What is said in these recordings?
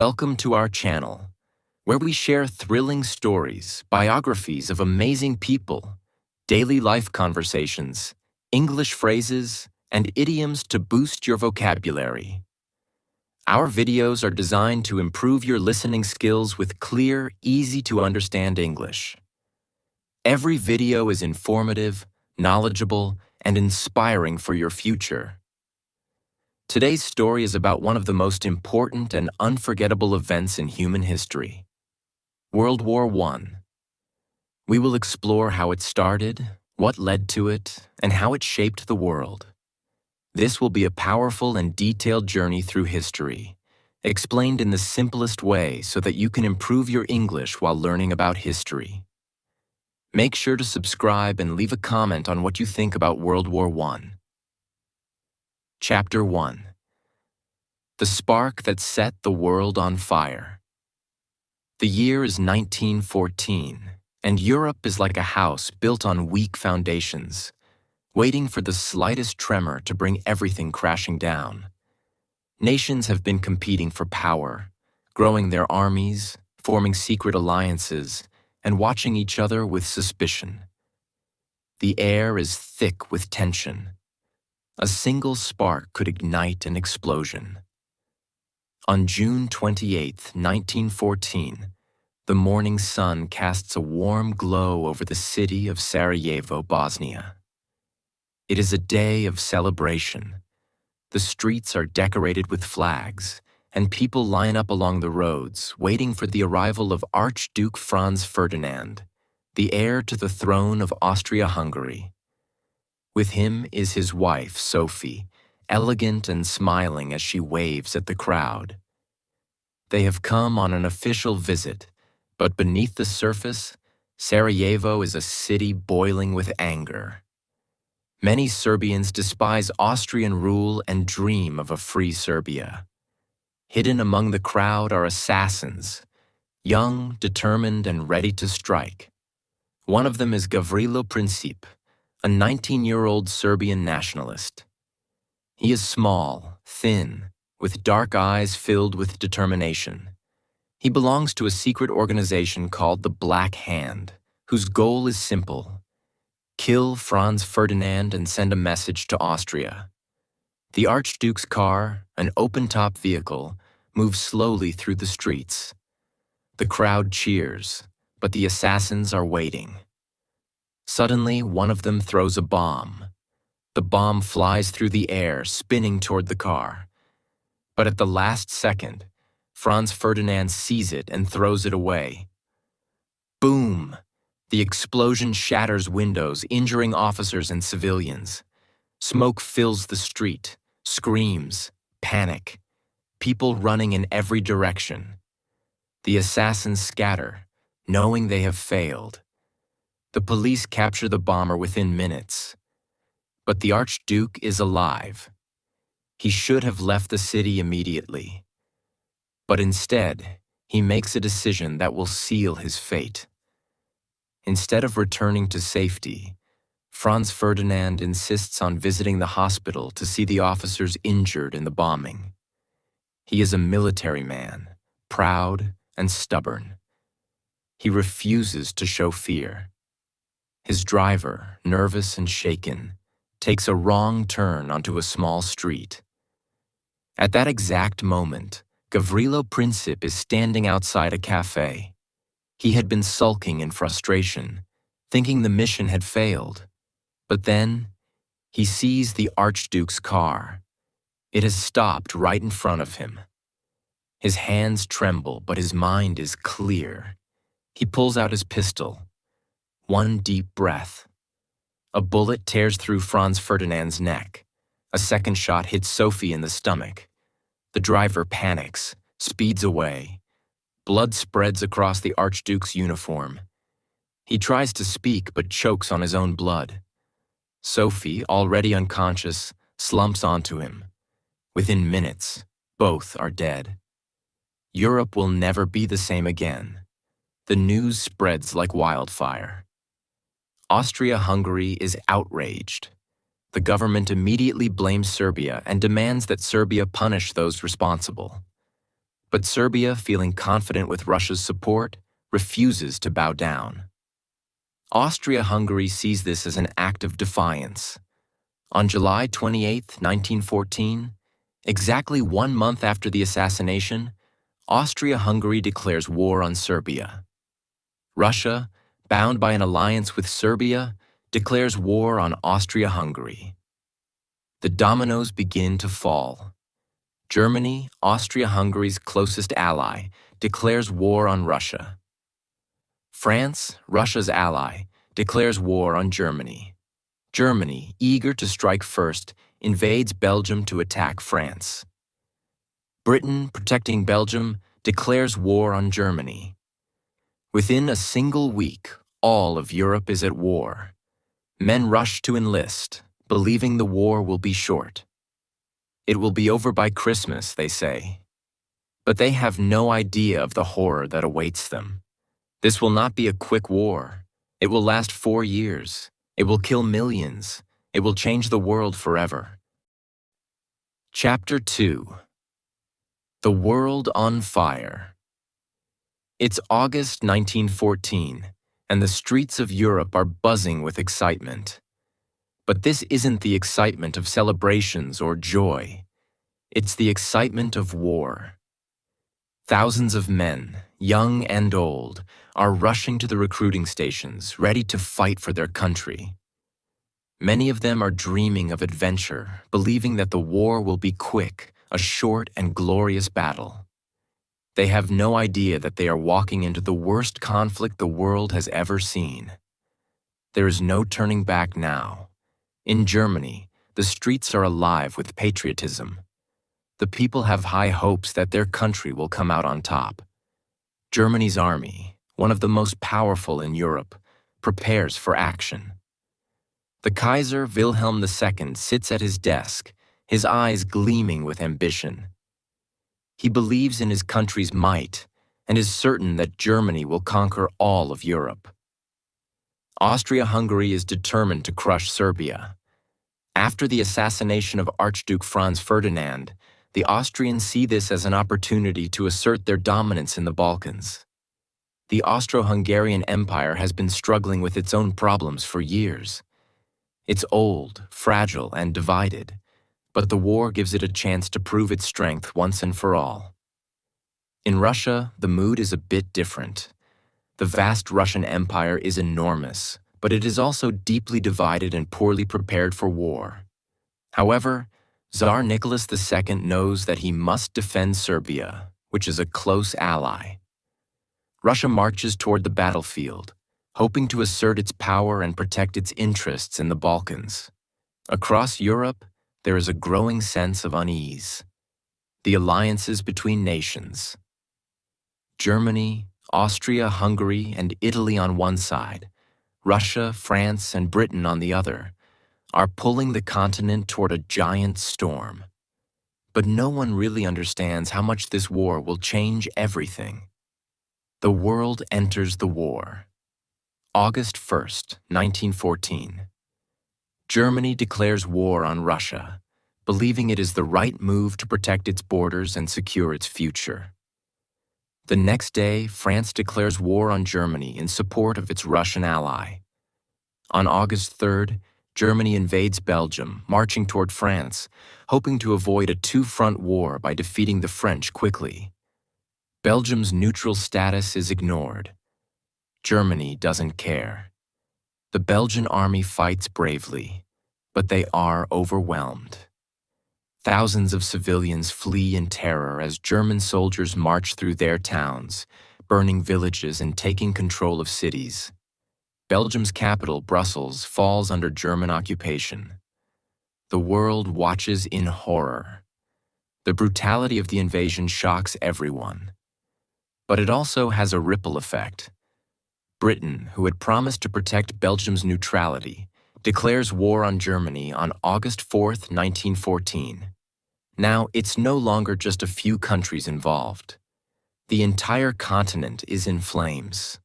Welcome to our channel, where we share thrilling stories, biographies of amazing people, daily life conversations, English phrases, and idioms to boost your vocabulary. Our videos are designed to improve your listening skills with clear, easy-to-understand English. Every video is informative, knowledgeable, and inspiring for your future. Today's story is about one of the most important and unforgettable events in human history, World War I. We will explore how it started, what led to it, and how it shaped the world. This will be a powerful and detailed journey through history, explained in the simplest way so that you can improve your English while learning about history. Make sure to subscribe and leave a comment on what you think about World War I. Chapter 1. The Spark That Set the World on Fire. The year is 1914, and Europe is like a house built on weak foundations, waiting for the slightest tremor to bring everything crashing down. Nations have been competing for power, growing their armies, forming secret alliances, and watching each other with suspicion. The air is thick with tension. A single spark could ignite an explosion. On June 28, 1914, the morning sun casts a warm glow over the city of Sarajevo, Bosnia. It is a day of celebration. The streets are decorated with flags, and people line up along the roads, waiting for the arrival of Archduke Franz Ferdinand, the heir to the throne of Austria-Hungary. With him is his wife, Sophie, elegant and smiling as she waves at the crowd. They have come on an official visit, but beneath the surface, Sarajevo is a city boiling with anger. Many Serbians despise Austrian rule and dream of a free Serbia. Hidden among the crowd are assassins, young, determined, and ready to strike. One of them is Gavrilo Princip, a 19-year-old Serbian nationalist. He is small, thin, with dark eyes filled with determination. He belongs to a secret organization called the Black Hand, whose goal is simple: kill Franz Ferdinand and send a message to Austria. The Archduke's car, an open-top vehicle, moves slowly through the streets. The crowd cheers, but the assassins are waiting. Suddenly, one of them throws a bomb. The bomb flies through the air, spinning toward the car. But at the last second, Franz Ferdinand sees it and throws it away. Boom! The explosion shatters windows, injuring officers and civilians. Smoke fills the street, screams, panic, people running in every direction. The assassins scatter, knowing they have failed. The police capture the bomber within minutes. But the Archduke is alive. He should have left the city immediately. But instead, he makes a decision that will seal his fate. Instead of returning to safety, Franz Ferdinand insists on visiting the hospital to see the officers injured in the bombing. He is a military man, proud and stubborn. He refuses to show fear. His driver, nervous and shaken, takes a wrong turn onto a small street. At that exact moment, Gavrilo Princip is standing outside a cafe. He had been sulking in frustration, thinking the mission had failed. But then, he sees the Archduke's car. It has stopped right in front of him. His hands tremble, but his mind is clear. He pulls out his pistol. One deep breath. A bullet tears through Franz Ferdinand's neck. A second shot hits Sophie in the stomach. The driver panics, speeds away. Blood spreads across the Archduke's uniform. He tries to speak but chokes on his own blood. Sophie, already unconscious, slumps onto him. Within minutes, both are dead. Europe will never be the same again. The news spreads like wildfire. Austria-Hungary is outraged. The government immediately blames Serbia and demands that Serbia punish those responsible. But Serbia, feeling confident with Russia's support, refuses to bow down. Austria-Hungary sees this as an act of defiance. On July 28, 1914, exactly 1 month after the assassination, Austria-Hungary declares war on Serbia. Russia, bound by an alliance with Serbia, declares war on Austria-Hungary. The dominoes begin to fall. Germany, Austria-Hungary's closest ally, declares war on Russia. France, Russia's ally, declares war on Germany. Germany, eager to strike first, invades Belgium to attack France. Britain, protecting Belgium, declares war on Germany. Within a single week, all of Europe is at war. Men rush to enlist, believing the war will be short. It will be over by Christmas, they say. But they have no idea of the horror that awaits them. This will not be a quick war. It will last 4 years. It will kill millions. It will change the world forever. Chapter 2. The World on Fire. It's August 1914, and the streets of Europe are buzzing with excitement. But this isn't the excitement of celebrations or joy. It's the excitement of war. Thousands of men, young and old, are rushing to the recruiting stations, ready to fight for their country. Many of them are dreaming of adventure, believing that the war will be quick, a short and glorious battle. They have no idea that they are walking into the worst conflict the world has ever seen. There is no turning back now. In Germany, the streets are alive with patriotism. The people have high hopes that their country will come out on top. Germany's army, one of the most powerful in Europe, prepares for action. The Kaiser Wilhelm II sits at his desk, his eyes gleaming with ambition. He believes in his country's might and is certain that Germany will conquer all of Europe. Austria-Hungary is determined to crush Serbia. After the assassination of Archduke Franz Ferdinand, the Austrians see this as an opportunity to assert their dominance in the Balkans. The Austro-Hungarian Empire has been struggling with its own problems for years. It's old, fragile, and divided, but the war gives it a chance to prove its strength once and for all. In Russia, the mood is a bit different. The vast Russian Empire is enormous, but it is also deeply divided and poorly prepared for war. However, Tsar Nicholas II knows that he must defend Serbia, which is a close ally. Russia marches toward the battlefield, hoping to assert its power and protect its interests in the Balkans. Across Europe, there is a growing sense of unease. The alliances between nations. Germany, Austria, Hungary, and Italy on one side, Russia, France, and Britain on the other, are pulling the continent toward a giant storm. But no one really understands how much this war will change everything. The world enters the war. August 1st, 1914. Germany declares war on Russia, believing it is the right move to protect its borders and secure its future. The next day, France declares war on Germany in support of its Russian ally. On August 3rd, Germany invades Belgium, marching toward France, hoping to avoid a two-front war by defeating the French quickly. Belgium's neutral status is ignored. Germany doesn't care. The Belgian army fights bravely, but they are overwhelmed. Thousands of civilians flee in terror as German soldiers march through their towns, burning villages and taking control of cities. Belgium's capital, Brussels, falls under German occupation. The world watches in horror. The brutality of the invasion shocks everyone. But it also has a ripple effect. Britain, who had promised to protect Belgium's neutrality, declares war on Germany on August 4th, 1914. Now, it's no longer just a few countries involved. The entire continent is in flames.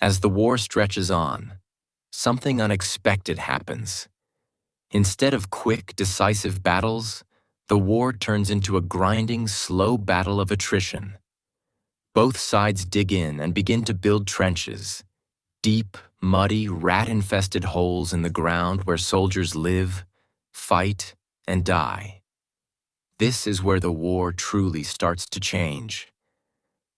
As the war stretches on, something unexpected happens. Instead of quick, decisive battles, the war turns into a grinding, slow battle of attrition. Both sides dig in and begin to build trenches, deep, muddy, rat-infested holes in the ground where soldiers live, fight, and die. This is where the war truly starts to change.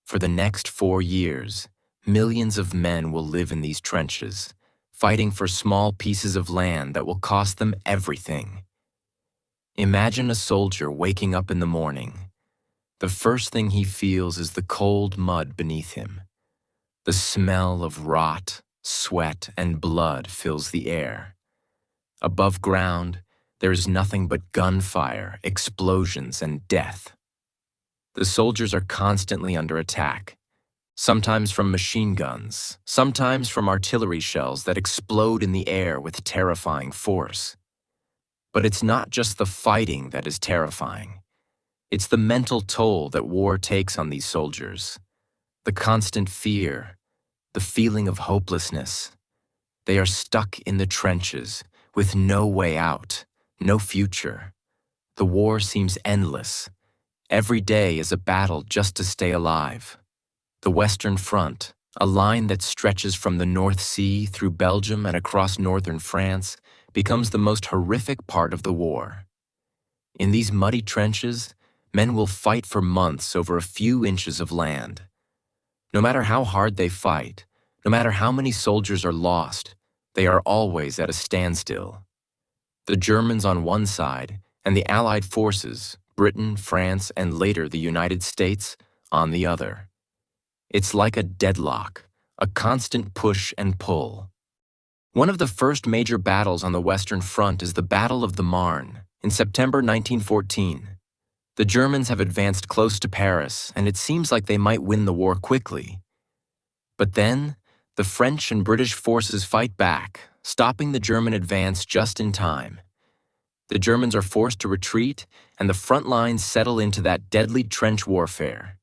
For the next 4 years, millions of men will live in these trenches, fighting for small pieces of land that will cost them everything. Imagine a soldier waking up in the morning. The first thing he feels is the cold mud beneath him. The smell of rot, sweat, and blood fills the air. Above ground, there is nothing but gunfire, explosions, and death. The soldiers are constantly under attack, sometimes from machine guns, sometimes from artillery shells that explode in the air with terrifying force. But it's not just the fighting that is terrifying. It's the mental toll that war takes on these soldiers. The constant fear, the feeling of hopelessness. They are stuck in the trenches with no way out, no future. The war seems endless. Every day is a battle just to stay alive. The Western Front, a line that stretches from the North Sea through Belgium and across northern France, becomes the most horrific part of the war. In these muddy trenches, men will fight for months over a few inches of land. No matter how hard they fight, no matter how many soldiers are lost, they are always at a standstill. The Germans on one side and the Allied forces, Britain, France, and later the United States, on the other. It's like a deadlock, a constant push and pull. One of the first major battles on the Western Front is the Battle of the Marne in September 1914. The Germans have advanced close to Paris, and it seems like they might win the war quickly. But then, the French and British forces fight back, stopping the German advance just in time. The Germans are forced to retreat, and the front lines settle into that deadly trench warfare.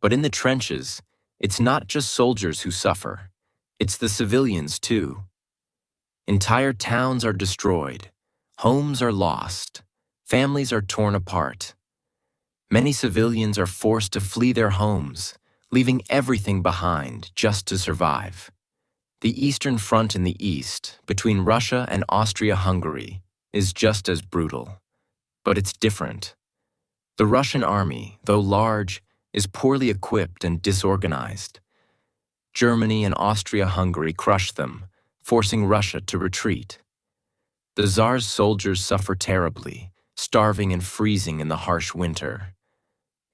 But in the trenches, it's not just soldiers who suffer. It's the civilians, too. Entire towns are destroyed. Homes are lost. Families are torn apart. Many civilians are forced to flee their homes, leaving everything behind just to survive. The Eastern Front in the east, between Russia and Austria-Hungary, is just as brutal. But it's different. The Russian army, though large, is poorly equipped and disorganized. Germany and Austria-Hungary crush them, forcing Russia to retreat. The Tsar's soldiers suffer terribly, starving and freezing in the harsh winter.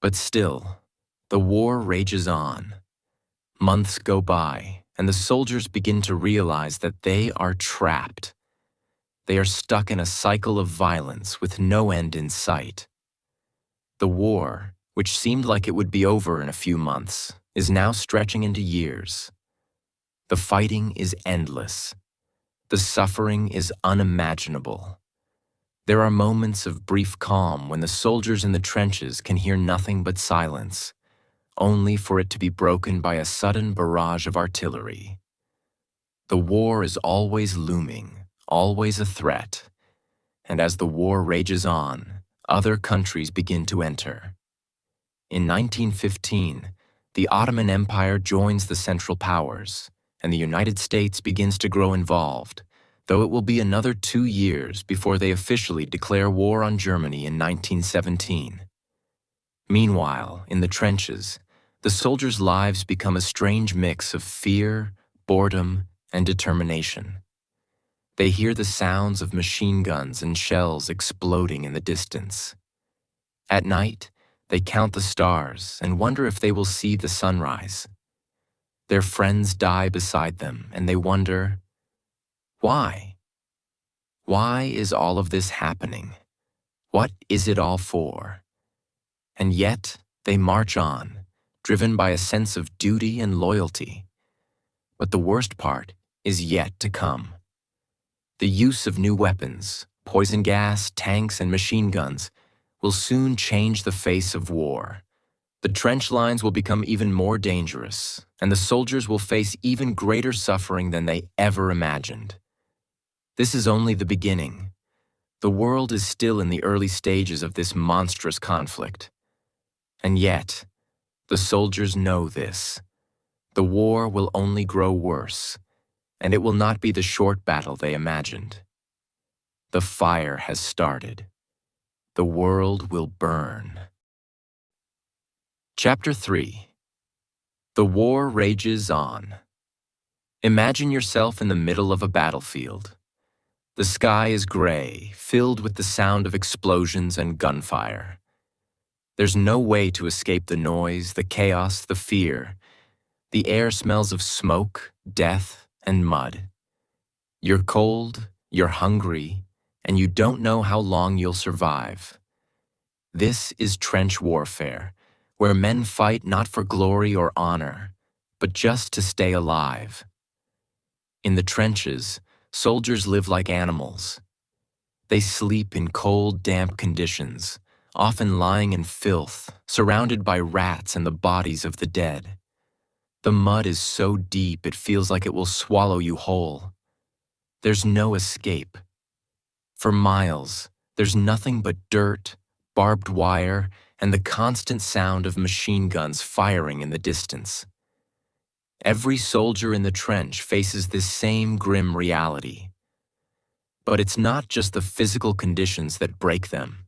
But still, the war rages on. Months go by, and the soldiers begin to realize that they are trapped. They are stuck in a cycle of violence with no end in sight. The war, which seemed like it would be over in a few months, is now stretching into years. The fighting is endless. The suffering is unimaginable. There are moments of brief calm when the soldiers in the trenches can hear nothing but silence, only for it to be broken by a sudden barrage of artillery. The war is always looming, always a threat, and as the war rages on, other countries begin to enter. In 1915, the Ottoman Empire joins the Central Powers, and the United States begins to grow involved, though it will be another 2 years before they officially declare war on Germany in 1917. Meanwhile, in the trenches, the soldiers' lives become a strange mix of fear, boredom, and determination. They hear the sounds of machine guns and shells exploding in the distance. At night, they count the stars and wonder if they will see the sunrise. Their friends die beside them, and they wonder, why? Why is all of this happening? What is it all for? And yet, they march on, driven by a sense of duty and loyalty. But the worst part is yet to come. The use of new weapons, poison gas, tanks, and machine guns will soon change the face of war. The trench lines will become even more dangerous, and the soldiers will face even greater suffering than they ever imagined. This is only the beginning. The world is still in the early stages of this monstrous conflict. And yet, the soldiers know this. The war will only grow worse, and it will not be the short battle they imagined. The fire has started. The world will burn. Chapter 3. The war rages on. Imagine yourself in the middle of a battlefield. The sky is gray, filled with the sound of explosions and gunfire. There's no way to escape the noise, the chaos, the fear. The air smells of smoke, death, and mud. You're cold, you're hungry, and you don't know how long you'll survive. This is trench warfare, where men fight not for glory or honor, but just to stay alive. In the trenches, soldiers live like animals. They sleep in cold, damp conditions, often lying in filth, surrounded by rats and the bodies of the dead. The mud is so deep it feels like it will swallow you whole. There's no escape. For miles, there's nothing but dirt, barbed wire, and the constant sound of machine guns firing in the distance. Every soldier in the trench faces this same grim reality. But it's not just the physical conditions that break them.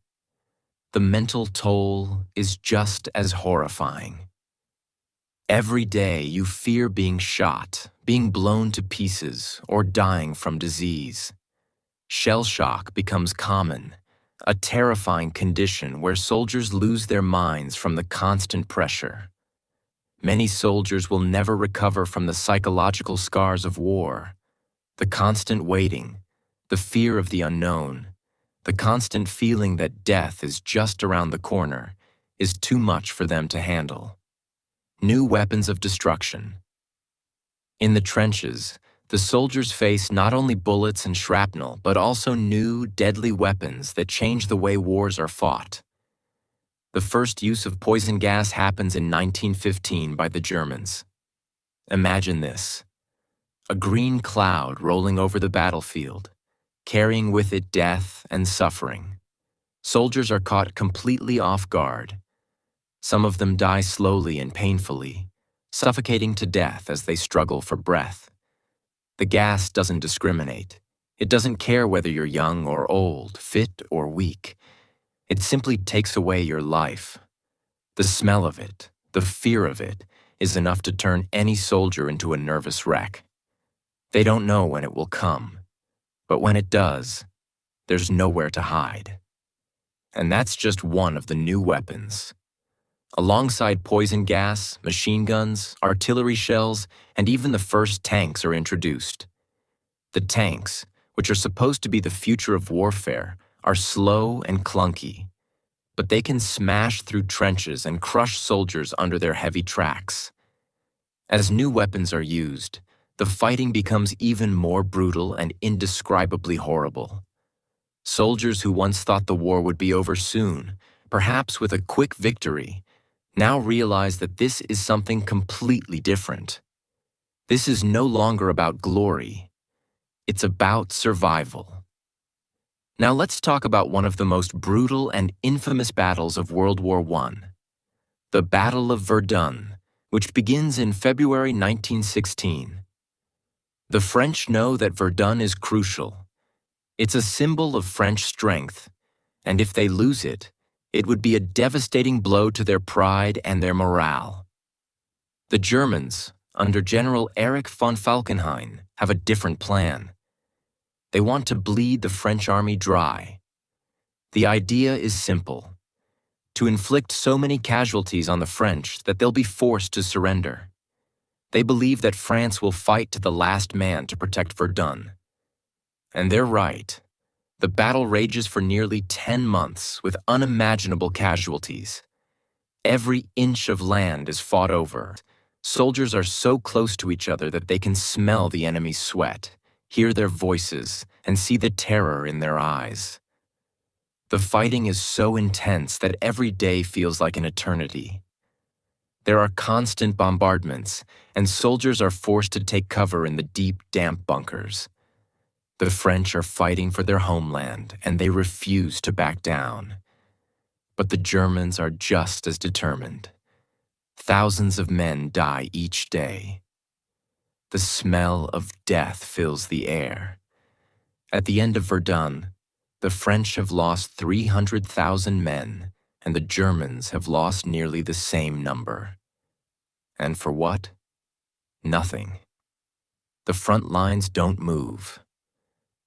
The mental toll is just as horrifying. Every day you fear being shot, being blown to pieces, or dying from disease. Shell shock becomes common, a terrifying condition where soldiers lose their minds from the constant pressure. Many soldiers will never recover from the psychological scars of war. The constant waiting, the fear of the unknown, the constant feeling that death is just around the corner is too much for them to handle. New weapons of destruction. In the trenches, the soldiers face not only bullets and shrapnel, but also new, deadly weapons that change the way wars are fought. The first use of poison gas happens in 1915 by the Germans. Imagine this: a green cloud rolling over the battlefield, carrying with it death and suffering. Soldiers are caught completely off guard. Some of them die slowly and painfully, suffocating to death as they struggle for breath. The gas doesn't discriminate. It doesn't care whether you're young or old, fit or weak. It simply takes away your life. The smell of it, the fear of it, is enough to turn any soldier into a nervous wreck. They don't know when it will come, but when it does, there's nowhere to hide. And that's just one of the new weapons. Alongside poison gas, machine guns, artillery shells, and even the first tanks are introduced. The tanks, which are supposed to be the future of warfare, are slow and clunky, but they can smash through trenches and crush soldiers under their heavy tracks. As new weapons are used, the fighting becomes even more brutal and indescribably horrible. Soldiers who once thought the war would be over soon, perhaps with a quick victory, now realize that this is something completely different. This is no longer about glory. It's about survival. Now let's talk about one of the most brutal and infamous battles of World War I, the Battle of Verdun, which begins in February 1916. The French know that Verdun is crucial. It's a symbol of French strength, and if they lose it, it would be a devastating blow to their pride and their morale. The Germans, under General Erich von Falkenhayn, have a different plan. They want to bleed the French army dry. The idea is simple: to inflict so many casualties on the French that they'll be forced to surrender. They believe that France will fight to the last man to protect Verdun. And they're right. The battle rages for nearly 10 months with unimaginable casualties. Every inch of land is fought over. Soldiers are so close to each other that they can smell the enemy's sweat, hear their voices, and see the terror in their eyes. The fighting is so intense that every day feels like an eternity. There are constant bombardments, and soldiers are forced to take cover in the deep, damp bunkers. The French are fighting for their homeland, and they refuse to back down. But the Germans are just as determined. Thousands of men die each day. The smell of death fills the air. At the end of Verdun, the French have lost 300,000 men, and the Germans have lost nearly the same number. And for what? Nothing. The front lines don't move.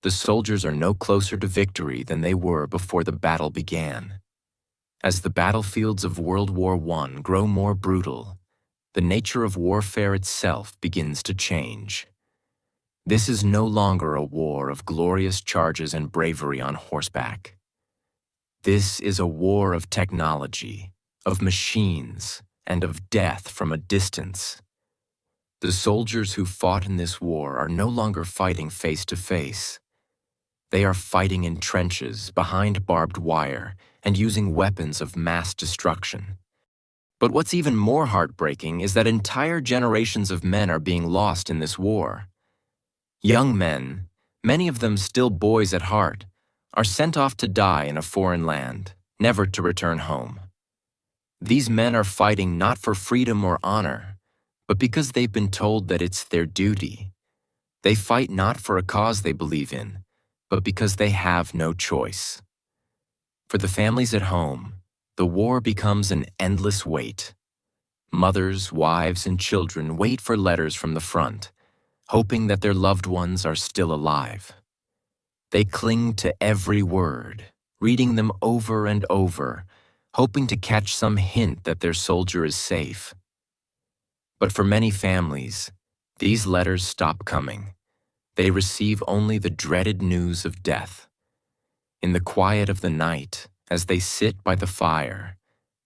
The soldiers are no closer to victory than they were before the battle began. As the battlefields of World War I grow more brutal, the nature of warfare itself begins to change. This is no longer a war of glorious charges and bravery on horseback. This is a war of technology, of machines, and of death from a distance. The soldiers who fought in this war are no longer fighting face to face. They are fighting in trenches, behind barbed wire, and using weapons of mass destruction. But what's even more heartbreaking is that entire generations of men are being lost in this war. Young men, many of them still boys at heart, are sent off to die in a foreign land, never to return home. These men are fighting not for freedom or honor, but because they've been told that it's their duty. They fight not for a cause they believe in, but because they have no choice. For the families at home, the war becomes an endless wait. Mothers, wives, and children wait for letters from the front, hoping that their loved ones are still alive. They cling to every word, reading them over and over, hoping to catch some hint that their soldier is safe. But for many families, these letters stop coming. They receive only the dreaded news of death. In the quiet of the night, as they sit by the fire,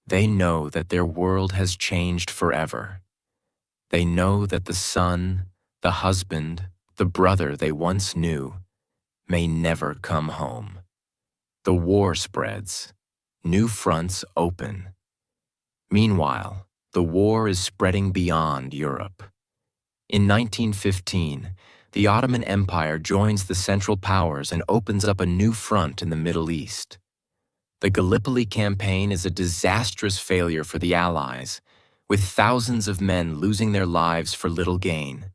they know that their world has changed forever. They know that the son, the husband, the brother they once knew, may never come home. The war spreads. New fronts open. Meanwhile, the war is spreading beyond Europe. In 1915, the Ottoman Empire joins the Central Powers and opens up a new front in the Middle East. The Gallipoli campaign is a disastrous failure for the Allies, with thousands of men losing their lives for little gain.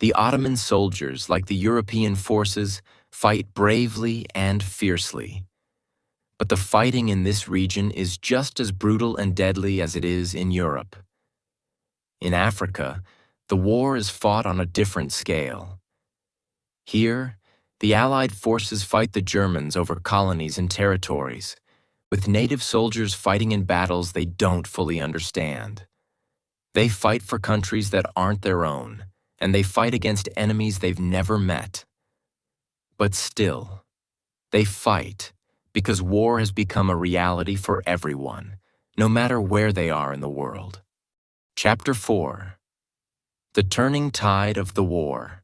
The Ottoman soldiers, like the European forces, fight bravely and fiercely. But the fighting in this region is just as brutal and deadly as it is in Europe. In Africa, the war is fought on a different scale. Here, the Allied forces fight the Germans over colonies and territories, with native soldiers fighting in battles they don't fully understand. They fight for countries that aren't their own, and they fight against enemies they've never met. But still, they fight because war has become a reality for everyone, no matter where they are in the world. Chapter 4. The Turning Tide of the War.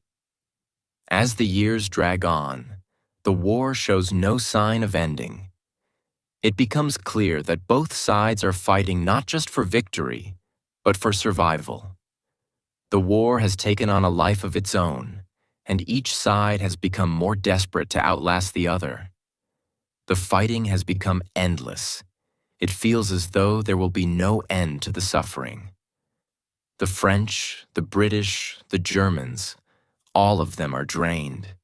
As the years drag on, the war shows no sign of ending. It becomes clear that both sides are fighting not just for victory, but for survival. The war has taken on a life of its own, and each side has become more desperate to outlast the other. The fighting has become endless. It feels as though there will be no end to the suffering. The French, the British, the Germans, all of them are drained.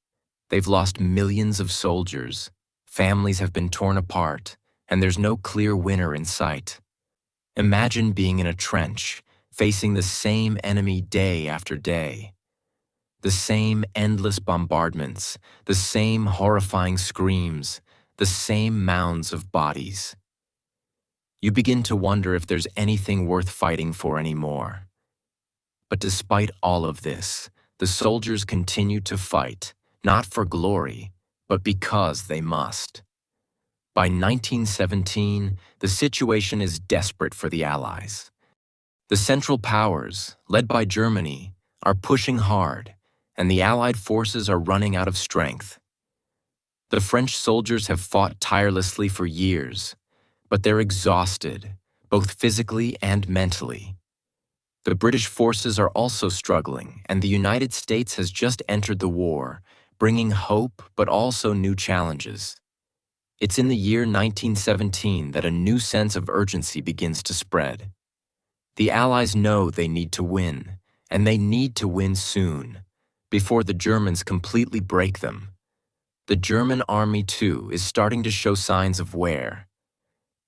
They've lost millions of soldiers, families have been torn apart, and there's no clear winner in sight. Imagine being in a trench, facing the same enemy day after day. The same endless bombardments, the same horrifying screams, the same mounds of bodies. You begin to wonder if there's anything worth fighting for anymore. But despite all of this, the soldiers continue to fight, not for glory, but because they must. By 1917, the situation is desperate for the Allies. The Central Powers, led by Germany, are pushing hard, and the Allied forces are running out of strength. The French soldiers have fought tirelessly for years, but they're exhausted, both physically and mentally. The British forces are also struggling, and the United States has just entered the war, bringing hope but also new challenges. It's in the year 1917 that a new sense of urgency begins to spread. The Allies know they need to win, and they need to win soon, before the Germans completely break them. The German army, too, is starting to show signs of wear.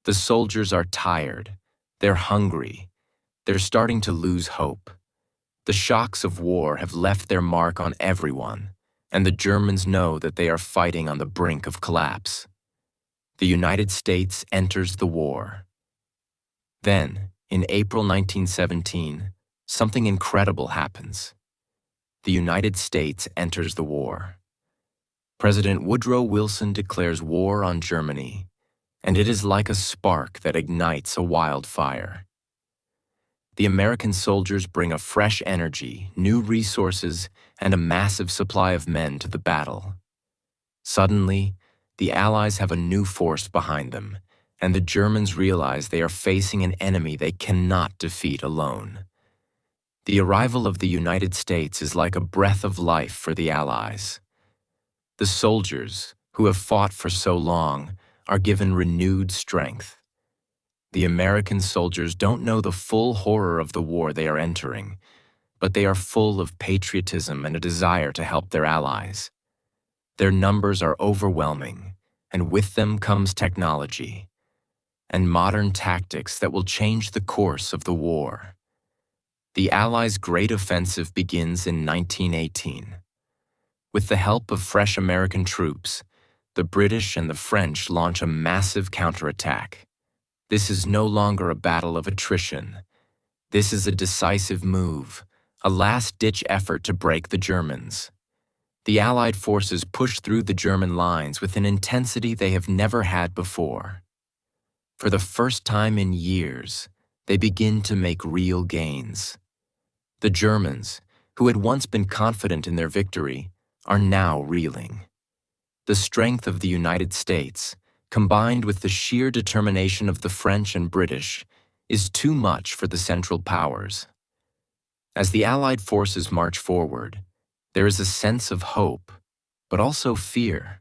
The soldiers are tired, they're hungry, they're starting to lose hope. The shocks of war have left their mark on everyone, and the Germans know that they are fighting on the brink of collapse. The United States enters the war. Then, in April 1917, something incredible happens. The United States enters the war. President Woodrow Wilson declares war on Germany, and it is like a spark that ignites a wildfire. The American soldiers bring a fresh energy, new resources, and a massive supply of men to the battle. Suddenly, the Allies have a new force behind them, and the Germans realize they are facing an enemy they cannot defeat alone. The arrival of the United States is like a breath of life for the Allies. The soldiers, who have fought for so long, are given renewed strength. The American soldiers don't know the full horror of the war they are entering, but they are full of patriotism and a desire to help their allies. Their numbers are overwhelming, and with them comes technology and modern tactics that will change the course of the war. The Allies' great offensive begins in 1918. With the help of fresh American troops, the British and the French launch a massive counterattack. This is no longer a battle of attrition. This is a decisive move, a last-ditch effort to break the Germans. The Allied forces push through the German lines with an intensity they have never had before. For the first time in years, they begin to make real gains. The Germans, who had once been confident in their victory, are now reeling. The strength of the United States, combined with the sheer determination of the French and British, is too much for the Central Powers. As the Allied forces march forward, there is a sense of hope, but also fear.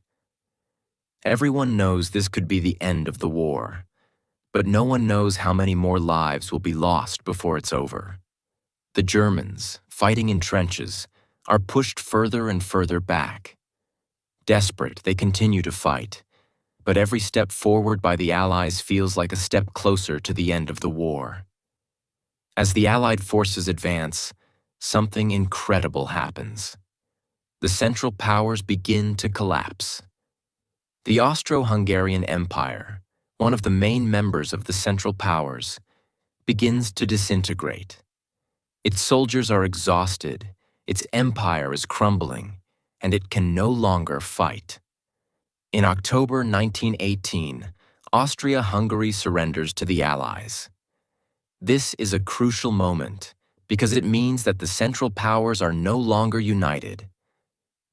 Everyone knows this could be the end of the war, but no one knows how many more lives will be lost before it's over. The Germans, fighting in trenches, are pushed further and further back. Desperate, they continue to fight, but every step forward by the Allies feels like a step closer to the end of the war. As the Allied forces advance, something incredible happens. The Central Powers begin to collapse. The Austro-Hungarian Empire, one of the main members of the Central Powers, begins to disintegrate. Its soldiers are exhausted, its empire is crumbling, and it can no longer fight. In October 1918, Austria-Hungary surrenders to the Allies. This is a crucial moment because it means that the Central Powers are no longer united.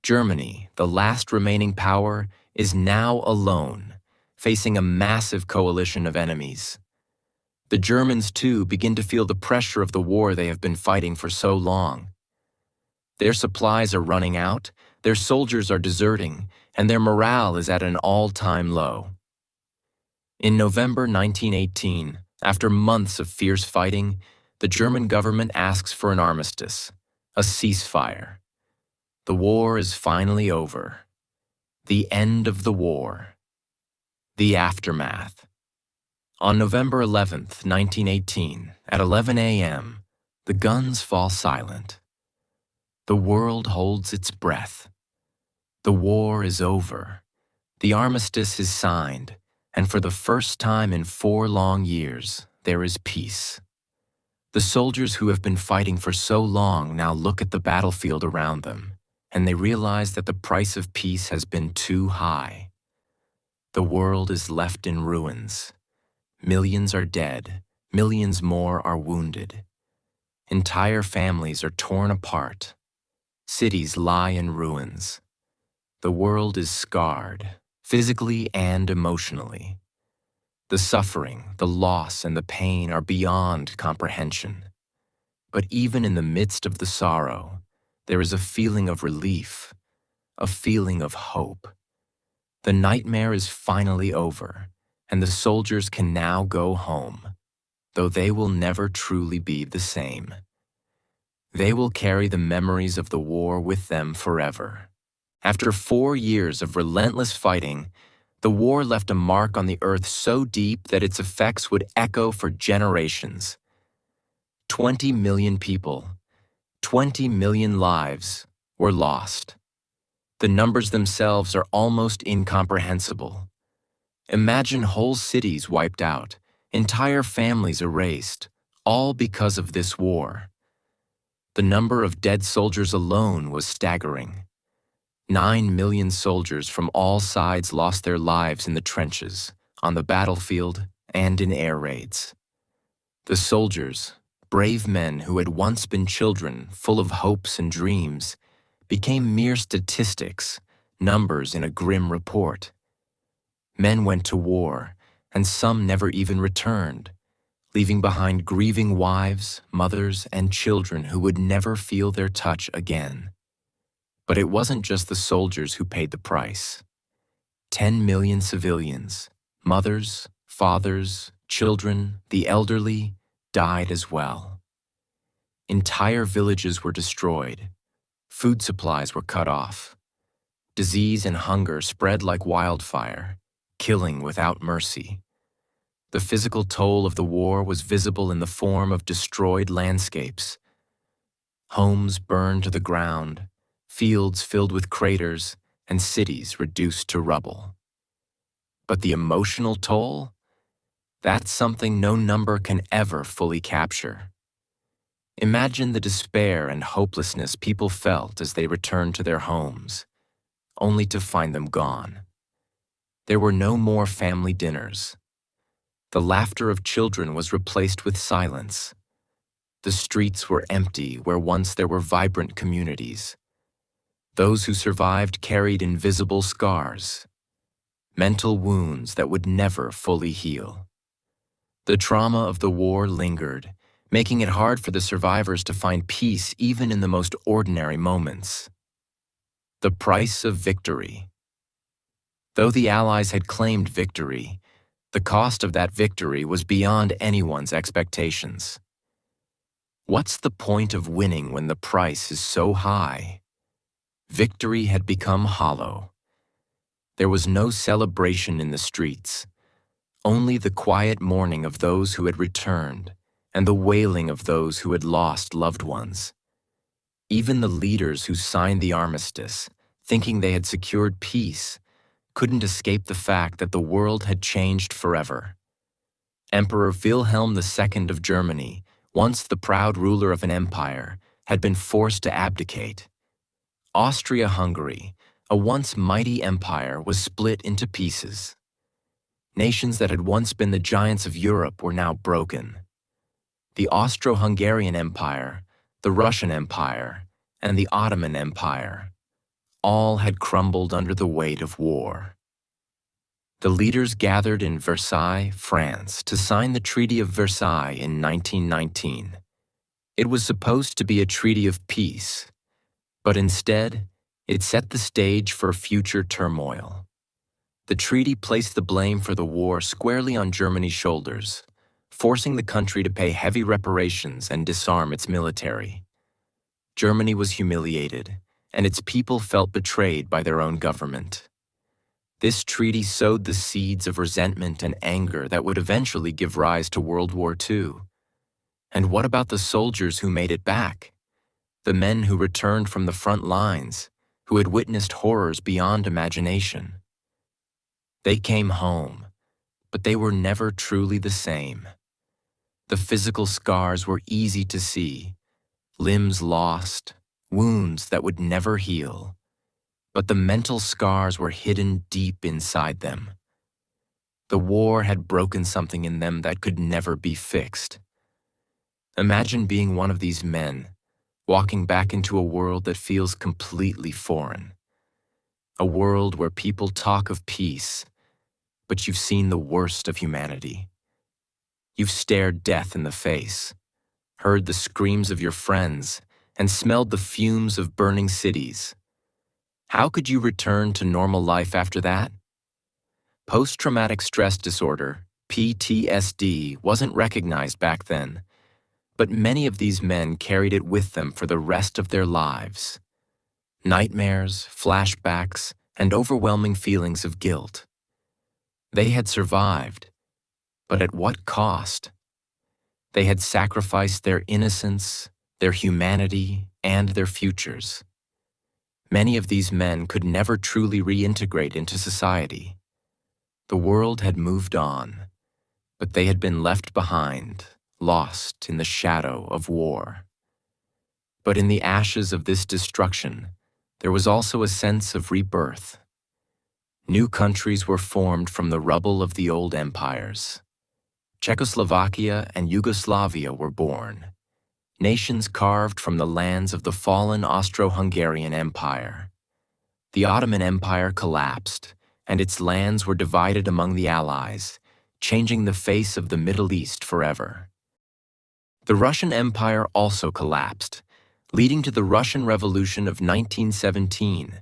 Germany, the last remaining power, is now alone, facing a massive coalition of enemies. The Germans, too, begin to feel the pressure of the war they have been fighting for so long. Their supplies are running out, their soldiers are deserting, and their morale is at an all-time low. In November 1918, after months of fierce fighting, the German government asks for an armistice, a ceasefire. The war is finally over. The end of the war. The aftermath. On November 11th, 1918, at 11 a.m., the guns fall silent. The world holds its breath. The war is over. The armistice is signed, and for the first time in 4 long years, there is peace. The soldiers who have been fighting for so long now look at the battlefield around them, and they realize that the price of peace has been too high. The world is left in ruins. Millions are dead, millions more are wounded. Entire families are torn apart. Cities lie in ruins. The world is scarred, physically and emotionally. The suffering, the loss, and the pain are beyond comprehension. But even in the midst of the sorrow, there is a feeling of relief, a feeling of hope. The nightmare is finally over, and the soldiers can now go home, though they will never truly be the same. They will carry the memories of the war with them forever. After 4 years of relentless fighting, the war left a mark on the earth so deep that its effects would echo for generations. 20 million people, 20 million lives were lost. The numbers themselves are almost incomprehensible. Imagine whole cities wiped out, entire families erased, all because of this war. The number of dead soldiers alone was staggering. 9 million soldiers from all sides lost their lives in the trenches, on the battlefield, and in air raids. The soldiers, brave men who had once been children full of hopes and dreams, became mere statistics, numbers in a grim report. Men went to war, and some never even returned, leaving behind grieving wives, mothers, and children who would never feel their touch again. But it wasn't just the soldiers who paid the price. 10 million civilians, mothers, fathers, children, the elderly, died as well. Entire villages were destroyed. Food supplies were cut off. Disease and hunger spread like wildfire, killing without mercy. The physical toll of the war was visible in the form of destroyed landscapes. Homes burned to the ground, fields filled with craters, and cities reduced to rubble. But the emotional toll? That's something no number can ever fully capture. Imagine the despair and hopelessness people felt as they returned to their homes, only to find them gone. There were no more family dinners. The laughter of children was replaced with silence. The streets were empty where once there were vibrant communities. Those who survived carried invisible scars, mental wounds that would never fully heal. The trauma of the war lingered, making it hard for the survivors to find peace even in the most ordinary moments. The price of victory. Though the Allies had claimed victory, the cost of that victory was beyond anyone's expectations. What's the point of winning when the price is so high? Victory had become hollow. There was no celebration in the streets, only the quiet mourning of those who had returned and the wailing of those who had lost loved ones. Even the leaders who signed the armistice, thinking they had secured peace, couldn't escape the fact that the world had changed forever. Emperor Wilhelm II of Germany, once the proud ruler of an empire, had been forced to abdicate. Austria-Hungary, a once mighty empire, was split into pieces. Nations that had once been the giants of Europe were now broken. The Austro-Hungarian Empire, the Russian Empire, and the Ottoman Empire, all had crumbled under the weight of war. The leaders gathered in Versailles, France, to sign the Treaty of Versailles in 1919. It was supposed to be a treaty of peace, but instead, it set the stage for future turmoil. The treaty placed the blame for the war squarely on Germany's shoulders, forcing the country to pay heavy reparations and disarm its military. Germany was humiliated, and its people felt betrayed by their own government. This treaty sowed the seeds of resentment and anger that would eventually give rise to World War II. And what about the soldiers who made it back? The men who returned from the front lines, who had witnessed horrors beyond imagination. They came home, but they were never truly the same. The physical scars were easy to see, limbs lost, wounds that would never heal. But the mental scars were hidden deep inside them. The war had broken something in them that could never be fixed. Imagine being one of these men, walking back into a world that feels completely foreign. A world where people talk of peace, but you've seen the worst of humanity. You've stared death in the face, heard the screams of your friends, and smelled the fumes of burning cities. How could you return to normal life after that? Post-traumatic stress disorder, PTSD, wasn't recognized back then, but many of these men carried it with them for the rest of their lives. Nightmares, flashbacks, and overwhelming feelings of guilt. They had survived, but at what cost? They had sacrificed their innocence, their humanity, and their futures. Many of these men could never truly reintegrate into society. The world had moved on, but they had been left behind, lost in the shadow of war. But in the ashes of this destruction, there was also a sense of rebirth. New countries were formed from the rubble of the old empires. Czechoslovakia and Yugoslavia were born, nations carved from the lands of the fallen Austro-Hungarian Empire. The Ottoman Empire collapsed, and its lands were divided among the Allies, changing the face of the Middle East forever. The Russian Empire also collapsed, leading to the Russian Revolution of 1917,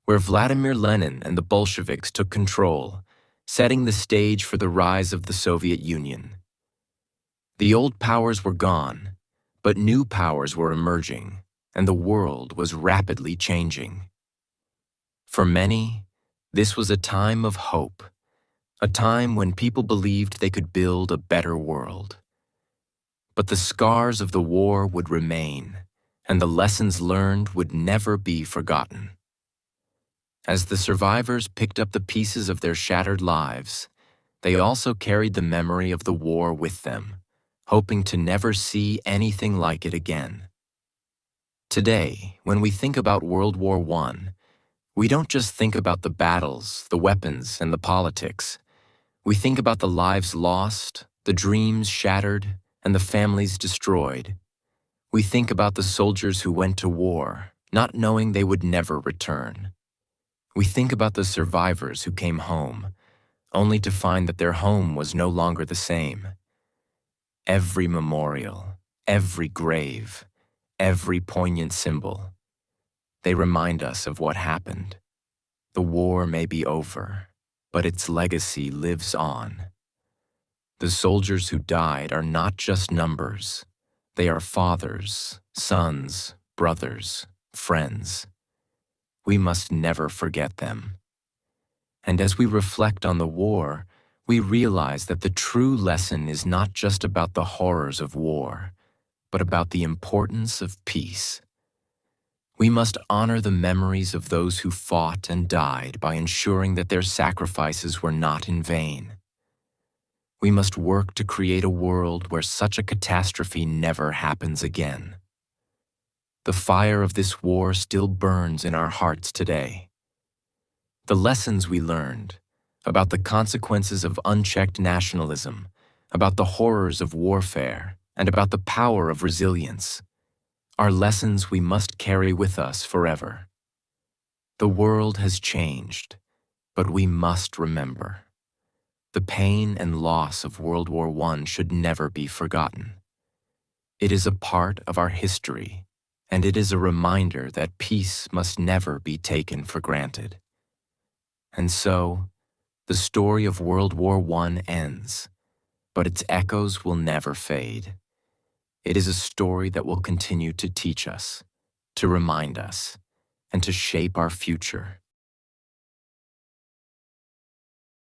where Vladimir Lenin and the Bolsheviks took control, setting the stage for the rise of the Soviet Union. The old powers were gone, but new powers were emerging, and the world was rapidly changing. For many, this was a time of hope, a time when people believed they could build a better world. But the scars of the war would remain, and the lessons learned would never be forgotten. As the survivors picked up the pieces of their shattered lives, they also carried the memory of the war with them, hoping to never see anything like it again. Today, when we think about World War I, we don't just think about the battles, the weapons, and the politics. We think about the lives lost, the dreams shattered, and the families destroyed. We think about the soldiers who went to war, not knowing they would never return. We think about the survivors who came home, only to find that their home was no longer the same. Every memorial, every grave, every poignant symbol, they remind us of what happened. The war may be over, but its legacy lives on. The soldiers who died are not just numbers. They are fathers, sons, brothers, friends. We must never forget them. And as we reflect on the war, we realize that the true lesson is not just about the horrors of war, but about the importance of peace. We must honor the memories of those who fought and died by ensuring that their sacrifices were not in vain. We must work to create a world where such a catastrophe never happens again. The fire of this war still burns in our hearts today. The lessons we learned about the consequences of unchecked nationalism, about the horrors of warfare, and about the power of resilience are lessons we must carry with us forever. The world has changed, but we must remember. The pain and loss of World War I should never be forgotten. It is a part of our history, and it is a reminder that peace must never be taken for granted. And so, the story of World War I ends, but its echoes will never fade. It is a story that will continue to teach us, to remind us, and to shape our future.